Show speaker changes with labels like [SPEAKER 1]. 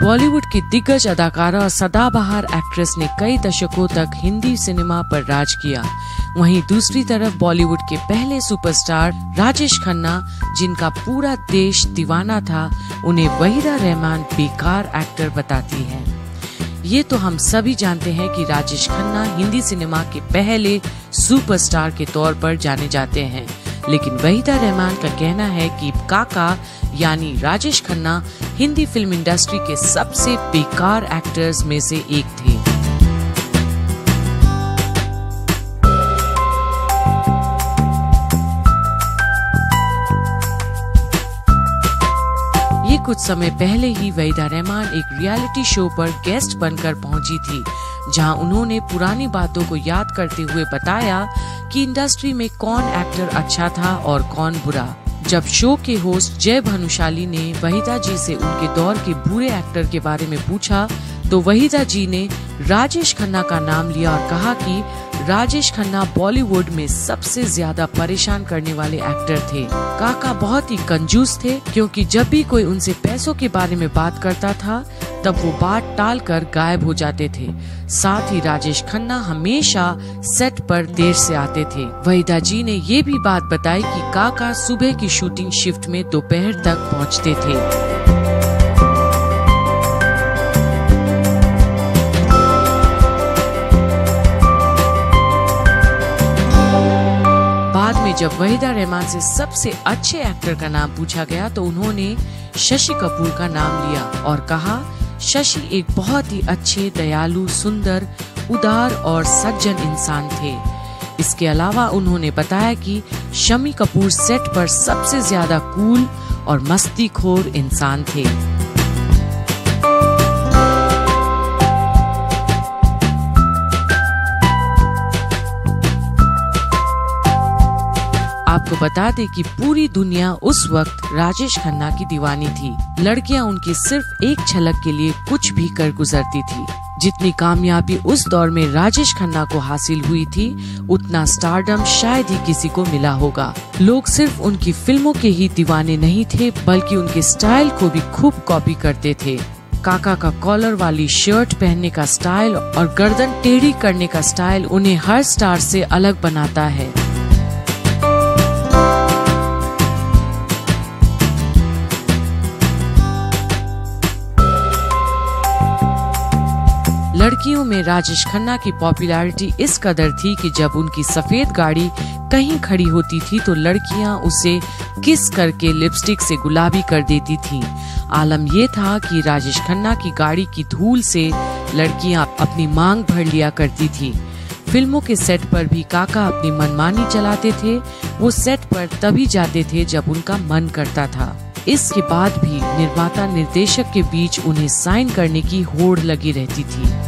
[SPEAKER 1] बॉलीवुड की दिग्गज अदाकारा और सदाबहार एक्ट्रेस ने कई दशकों तक हिंदी सिनेमा पर राज किया। वहीं दूसरी तरफ बॉलीवुड के पहले सुपरस्टार राजेश खन्ना, जिनका पूरा देश दीवाना था, उन्हें वहीदा रहमान बेकार एक्टर बताती है। ये तो हम सभी जानते हैं कि राजेश खन्ना हिंदी सिनेमा के पहले सुपरस्टार के तौर पर जाने जाते हैं, लेकिन वहीदा रहमान का कहना है कि काका यानी राजेश खन्ना हिंदी फिल्म इंडस्ट्री के सबसे बेकार एक्टर्स में से एक थे। ये कुछ समय पहले ही वहीदा रहमान एक रियलिटी शो पर गेस्ट बनकर पहुंची थी, जहां उन्होंने पुरानी बातों को याद करते हुए बताया कि इंडस्ट्री में कौन एक्टर अच्छा था और कौन बुरा। जब शो के होस्ट जय भानुशाली ने वहीदा जी से उनके दौर के बुरे एक्टर के बारे में पूछा, तो वहीदा जी ने राजेश खन्ना का नाम लिया और कहा कि राजेश खन्ना बॉलीवुड में सबसे ज्यादा परेशान करने वाले एक्टर थे। काका बहुत ही कंजूस थे, क्योंकि जब भी कोई उनसे पैसों के बारे में बात करता था तब वो बात टालकर गायब हो जाते थे। साथ ही राजेश खन्ना हमेशा सेट पर देर से आते थे। वहीदा जी ने ये भी बात बताई कि काका सुबह की शूटिंग शिफ्ट में दोपहर तक पहुंचते थे। जब वहीदा रहमान से सबसे अच्छे एक्टर का नाम पूछा गया तो उन्होंने शशि कपूर का नाम लिया और कहा, शशि एक बहुत ही अच्छे, दयालु, सुंदर, उदार और सज्जन इंसान थे। इसके अलावा उन्होंने बताया कि शम्मी कपूर सेट पर सबसे ज्यादा कूल और मस्तीखोर इंसान थे। आपको बता दें कि पूरी दुनिया उस वक्त राजेश खन्ना की दीवानी थी। लड़कियां उनकी सिर्फ एक झलक के लिए कुछ भी कर गुजरती थी। जितनी कामयाबी उस दौर में राजेश खन्ना को हासिल हुई थी, उतना स्टारडम शायद ही किसी को मिला होगा। लोग सिर्फ उनकी फिल्मों के ही दीवाने नहीं थे, बल्कि उनके स्टाइल को भी खूब कॉपी करते थे। काका का कॉलर वाली शर्ट पहनने का स्टाइल और गर्दन टेढ़ी करने का स्टाइल उन्हें हर स्टार से अलग बनाता है। लड़कियों में राजेश खन्ना की पॉपुलैरिटी इस कदर थी कि जब उनकी सफेद गाड़ी कहीं खड़ी होती थी तो लड़कियां उसे किस करके लिपस्टिक से गुलाबी कर देती थीं। आलम ये था कि राजेश खन्ना की गाड़ी की धूल से लड़कियां अपनी मांग भर लिया करती थी। फिल्मों के सेट पर भी काका अपनी मनमानी चलाते थे। वो सेट पर तभी जाते थे जब उनका मन करता था। इसके बाद भी निर्माता निर्देशक के बीच उन्हें साइन करने की होड़ लगी रहती थी।